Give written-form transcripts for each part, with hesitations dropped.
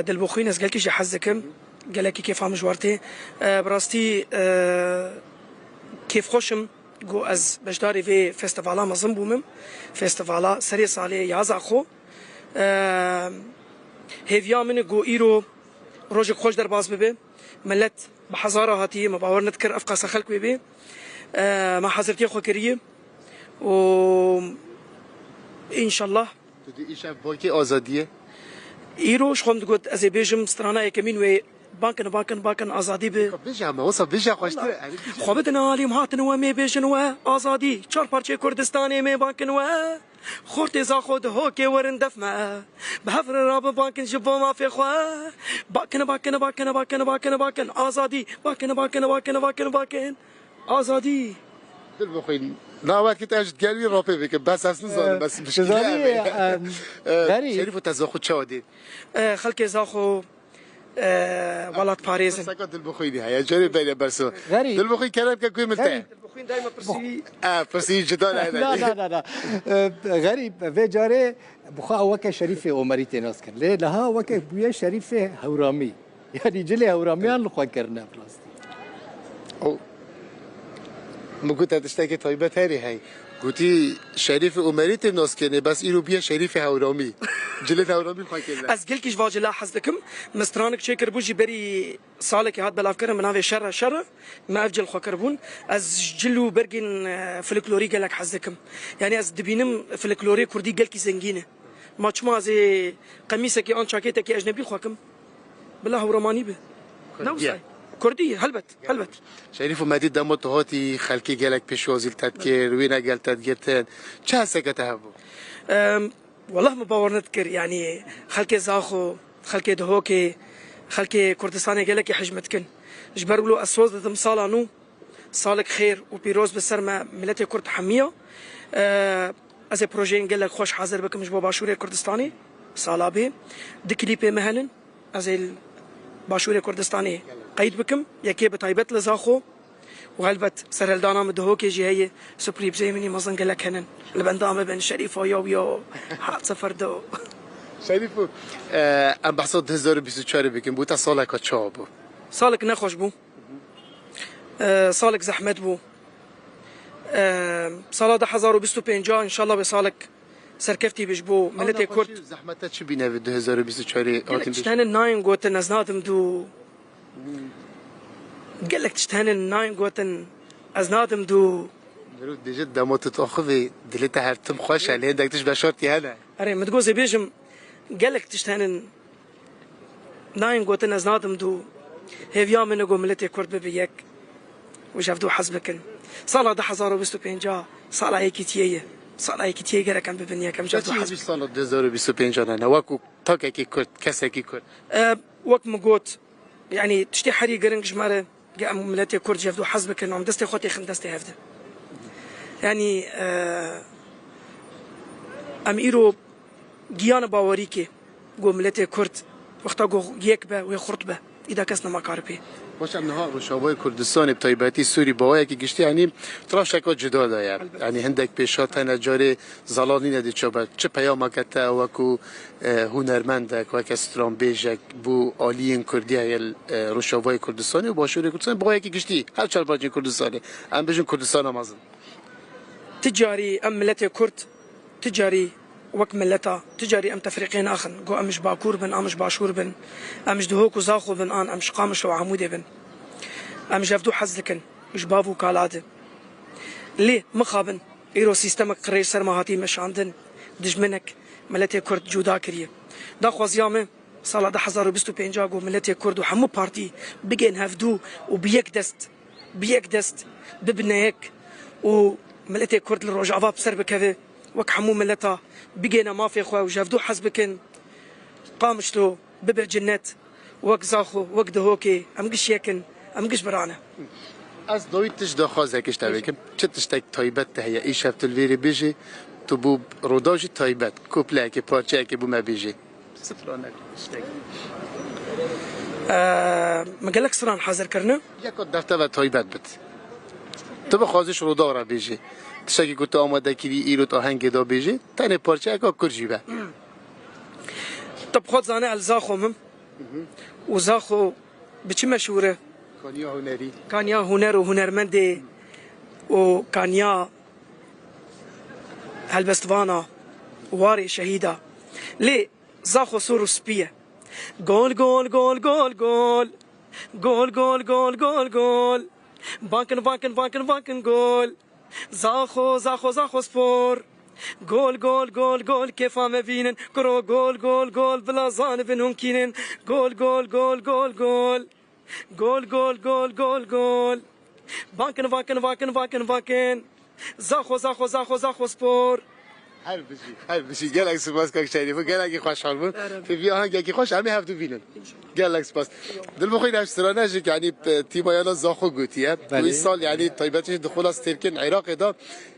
دلبخوین از گلکی جه حزکم گلکی کیف هم جوارته براستی کیف خوشم گو از بجداری وی فستیوالا مزن بومم فستیوالا سری سالی یازا خو هیویا من گو ایرو روز خوش در باز ببه ملت بحزاره هاتیه مباور نذكر افقاس خلق ببه ما حضرتي خو کریه و ان شاء الله تدي ايش باقي آزادیه ایروش خواهم گفت از بیشم سترانه کمین و بانکن آزادی به بیش هم وصل بیش خوشتره خوابت نالیم هاتن و می بیشن و آزادی چهار پارچه کردستانی می بانکن و خورت زاخود هو که ورن دفمه به هفر راب بانکن جبو ما فی خواه باکن آزادی باکن آزادی دل بخوین ناوات که تاجت گلوی راپه بکن بس اصلا زانه بس بشکل شریف و تزاخو چه عادی خلق زاخو ولات پاریزن ساكت دل بخويني هيا جري بين برسو دل بخوي كلام كوي ملتع دل بخوين دائما برسي برسي جدال لا غريب في جاري بخا وك شريف عمري ناس كان ليه لها وك بويا شريف هورامي يعني جلي هوراميان لخوا كرنا بلاستي ما قلت هتشتكي طيبة هاري هاي قلتي شريف عمري ناس كان بس إيرو بيا شريف هورامي جلد هورامي خوا كرنا از گلکیش واجلا حزدکم مسترانک چه کربوجی بری سالک هات بلاف کرم مناوی شر ما افجل خو کربون از جلو برگین فلکلوری گلک حزدکم یعنی از دبینم فلکلوری کردی گلکی زنگینه ما چما از قمیصه کی آن چاکیته کی اجنبی خواکم بالله ورمانی به نوسای كردية هلبت شريف ومادي دموت هاتي خلكي جالك بشوازيل تذكر وين قال تذكرتين چه سكته هبو والله ما باور نذكر يعني خلكي زاخو خلكي دهوكي خلكي كردستاني جالك حجمتكن جبرولو اسواز دم صالانو صالك خير وبيروز بسرما ملتي كرد حميه از بروجين جالك خوش حاضر بكم جبو باشوري كردستاني صالابي دكليبي مهلن از باشوري كردستاني قيد بكم يكي بطيبت لزاخو وغلبت سرالدانا مدهوكي جي هي سبريب زي مني مزن قالك هنن البندامة بن شريف ويو حاط سفر دو شريف ام بحصد 2024 بكم بوتا صالك وتشابو صالك نخوش بو صالك زحمت بو صالة ده 2025 ان شاء الله بصالك سركفتي بجبو ملتي كرد زحمتها چه بينا في 2024 هاتين تشتهن الناين قوتن ازنادم دو قال لك تشتهن الناين قوتن ازنادم دو درود دي جد ما تتأخذي دليتها هرتم خوش عليه عندك تشبه شرطي هلا اري متجوزي بيجم قال لك تشتهن ناين قوتن ازنادم دو هيفيا من قو ملتي كرد ببيك وشافدو حسبكن صلاة ده 2025 صلاة هيك تيه صلاة هيك تيه قال كان ببنيا كم شافدو حسب صلاة 2025 انا واكو تاك كي كرد كسا كي كرد وقت مقوت يعني تشتي حري قرنج جمارة جاء ملتي كرد جافدو حسبكن وعم دستي خوتي خندستي هفده يعني ام ايرو جيانا باوريكي قو ملتي كرد وقتا قو يكبه ويخرطبه اذا كسنا ما كاربي باش ام نهار شعبای کردستان بتایبەتی سوری باوایی که گشتی یعنی طرف شکات جدا دایم یعنی هندک پیشات نجاری زلانی ندید چوبه چه پیام کته وکو هنرمندک و کستران بیجک بو عالیین کردی هیل روشابای کردستانی و باشوری کردستان باوایی که گشتی هر چهار پاچین کردستانی ام بجن کردستان امازن تجاري ام ملتي كرد تجاري وك ملتا تجاري ام تفريقين اخن جو امش باكور بن امش باشور بن امش دهوك وزاخو بن ان امش قامش وعمودي بن امش افدو حزلكن مش بافو كالاد ليه مخابن ايرو سيستمك قريش سرمهاتي مش عندن دجمنك ملتي كرد جودا كريه دا خوازيامه سالا دا 2025 جو ملتي كرد وحمو بارتي بيجن هفدو وبيك دست ببنيك و ملتي كرد الرجعة بسر بكذا وك حمو ملتا بقينا ما في اخوة وجافدو حسبكن قامشتو ببع جنات وك زاخو وك دهوكي امقش يكن امقش برانا از دوید تش دخوازه کش تبکم چه تشتک تایبت هیا ای شب تلویری بیجی تو بو روداجی تایبت کوپله که پارچه که بو ما بیجی سفرانه تشتک ما قالك سران حاضر كرنا یک دفته و تایبت بد تو بخوازش رودا را بیجی تشکی که تو آماده کردی ایرو تا هنگ دا بیجی تنه پارچه اکا کرجی به طب خود زانه الزاخو مم وزاخو بچی مشهوره کانیا هنری کانیا هنر و هنرمنده و کانیا هلبستوانا واري شهيدة لي زاخو سورو سبيه جول جول جول جول جول جول جول جول جول جول بانكن بانكن بانكن بانكن جول زاخو زاخو زاخو سبور جول جول جول جول كيف ما بينن كرو جول جول جول بلا زان بينهم كينن جول جول جول جول جول جول جول جول جول جول بانكن بانكن بانكن بانكن بانكن زاخو زاخو زاخو زاخو سبور هر بشی گلک سپاس که شریف و گلکی خوشحال بود فی آهنگ که خوش همه هفتو بینن گلک سپاس دل بخوید اشترانه شد یعنی تیمایانا زاخو گوتیه این سال یعنی طیبتش دخول از ترکن عراق دا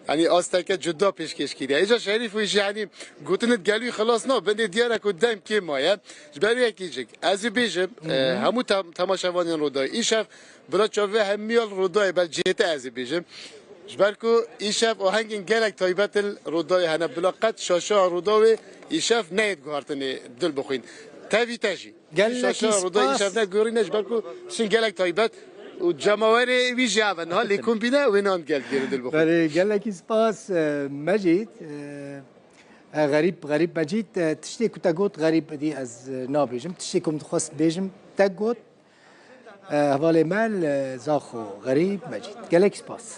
یعنی آستکه جدا پیشکش کردی ایجا شریف ویش یعنی گوتنت گلوی خلاص نه بنده دیاره که دم که مایه جبرو یکی جگ از بیجم همو تماشاوانیان رو دای ایشف برای چاوه همیال رو دای بل جهت از بیجم جبرکو ایشف آهنگین گلک تایبت رودای هنه بلاقت شاشا رودای ایشف نید گوهرتنی دل بخوین تاوی تاجی شاشا رودای ایشف نگوری نجبرکو شن گلک تایبت و جماور وی جاون ها لیکن بینه و نان گل گیر دل بخوین بله گلکی سپاس مجید غریب مجید تشتی که تگوت غریب دی از نابیجم تشتی که متخواست بیجم تگوت حوالی مال زاخو غریب مجید گلکی سپاس